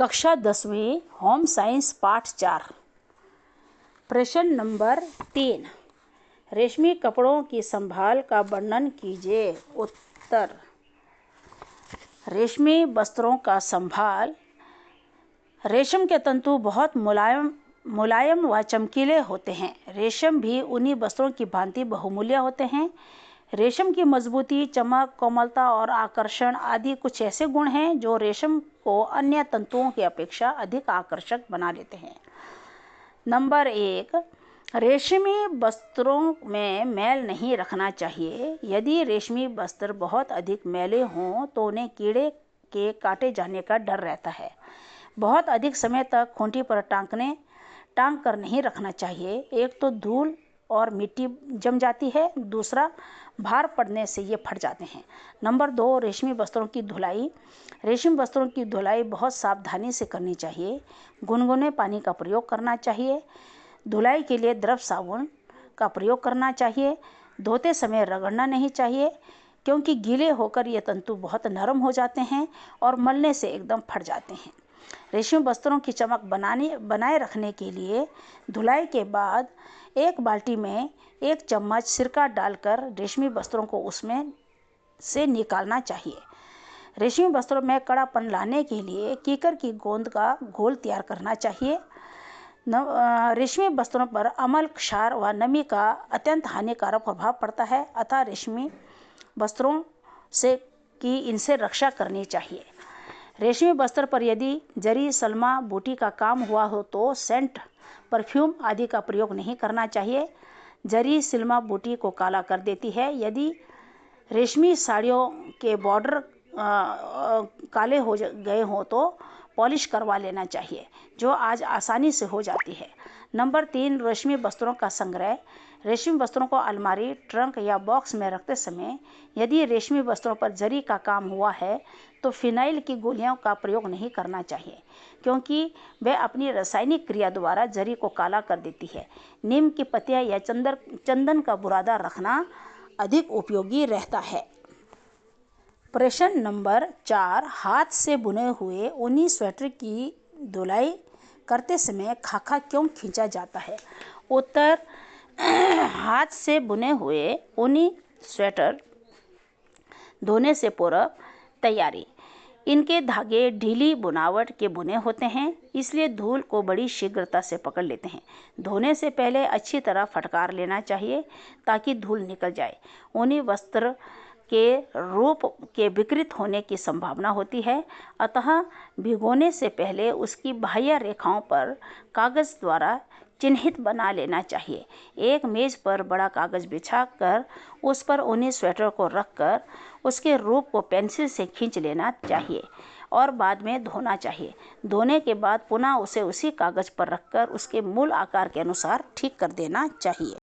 कक्षा 10वीं home science पाठ 4। प्रश्न नंबर 3, रेशमी कपड़ों की संभाल का वर्णन कीजिए। उत्तर, रेशमी वस्त्रों का संभाल। रेशम के तंतु बहुत मुलायम व चमकीले होते हैं। रेशम भी ऊनी वस्त्रों की भांति बहुमूल्य होते हैं। रेशम की मजबूती, चमक, कोमलता और आकर्षण आदि कुछ ऐसे गुण हैं जो रेशम को अन्य तंतुओं की अपेक्षा अधिक आकर्षक बना देते हैं। नंबर 1, रेशमी वस्त्रों में मैल नहीं रखना चाहिए। यदि रेशमी वस्त्र बहुत अधिक मैले हों तो उन्हें कीड़े के काटे जाने का डर रहता है। बहुत अधिक समय तक खूंटी पर टांग कर नहीं रखना चाहिए। एक तो धूल और मिट्टी जम जाती है, दूसरा भार पड़ने से ये फट जाते हैं। नंबर 2, रेशमी वस्त्रों की धुलाई। रेशमी वस्त्रों की धुलाई बहुत सावधानी से करनी चाहिए। गुनगुने पानी का प्रयोग करना चाहिए। धुलाई के लिए द्रव साबुन का प्रयोग करना चाहिए। धोते समय रगड़ना नहीं चाहिए, क्योंकि गीले होकर ये तंतु बहुत नरम हो जाते हैं और मलने से एकदम फट जाते हैं। रेशमी वस्त्रों की चमक बनाए रखने के लिए धुलाई के बाद एक बाल्टी में 1 चम्मच सिरका डालकर रेशमी वस्त्रों को उसमें से निकालना चाहिए। रेशमी वस्त्रों में कड़ापन लाने के लिए कीकर की गोंद का घोल तैयार करना चाहिए। रेशमी वस्त्रों पर अम्ल, क्षार व नमी का अत्यंत हानिकारक प्रभाव पड़ता है, अतः रेशमी वस्त्रों से इनसे रक्षा करनी चाहिए। रेशमी वस्त्र पर यदि जरी, सलमा, बूटी का काम हुआ हो तो सेंट, परफ्यूम आदि का प्रयोग नहीं करना चाहिए। जरी, सिल्मा बूटी को काला कर देती है। यदि रेशमी साड़ियों के बॉर्डर काले हो गए हों तो पॉलिश करवा लेना चाहिए, जो आज आसानी से हो जाती है। नंबर 3, रेशमी वस्त्रों का संग्रह। रेशमी वस्त्रों को अलमारी, ट्रंक या बॉक्स में रखते समय यदि रेशमी वस्त्रों पर जरी का काम हुआ है तो फिनाइल की गोलियों का प्रयोग नहीं करना चाहिए, क्योंकि वह अपनी रासायनिक क्रिया द्वारा जरी को काला कर देती है। नीम की पत्तियां या चंदन का बुरादा रखना अधिक उपयोगी रहता है। प्रश्न नंबर 4, हाथ से बुने हुए ऊनी स्वेटर की धुलाई करते समय खाका क्यों खींचा जाता है? उत्तर, हाथ से बुने हुए ऊनी स्वेटर धोने से पूर्व तैयारी। इनके धागे ढीली बुनावट के बुने होते हैं, इसलिए धूल को बड़ी शीघ्रता से पकड़ लेते हैं। धोने से पहले अच्छी तरह फटकार लेना चाहिए ताकि धूल निकल जाए। ऊनी वस्त्र के रूप के विकृत होने की संभावना होती है, अतः भिगोने से पहले उसकी बाह्य रेखाओं पर कागज द्वारा चिन्हित बना लेना चाहिए। एक मेज पर बड़ा कागज बिछाकर उस पर ऊनी स्वेटर को रखकर उसके रूप को पेंसिल से खींच लेना चाहिए और बाद में धोना चाहिए। धोने के बाद पुनः उसे उसी कागज पर रखकर उसके मूल आकार के अनुसार ठीक कर देना चाहिए।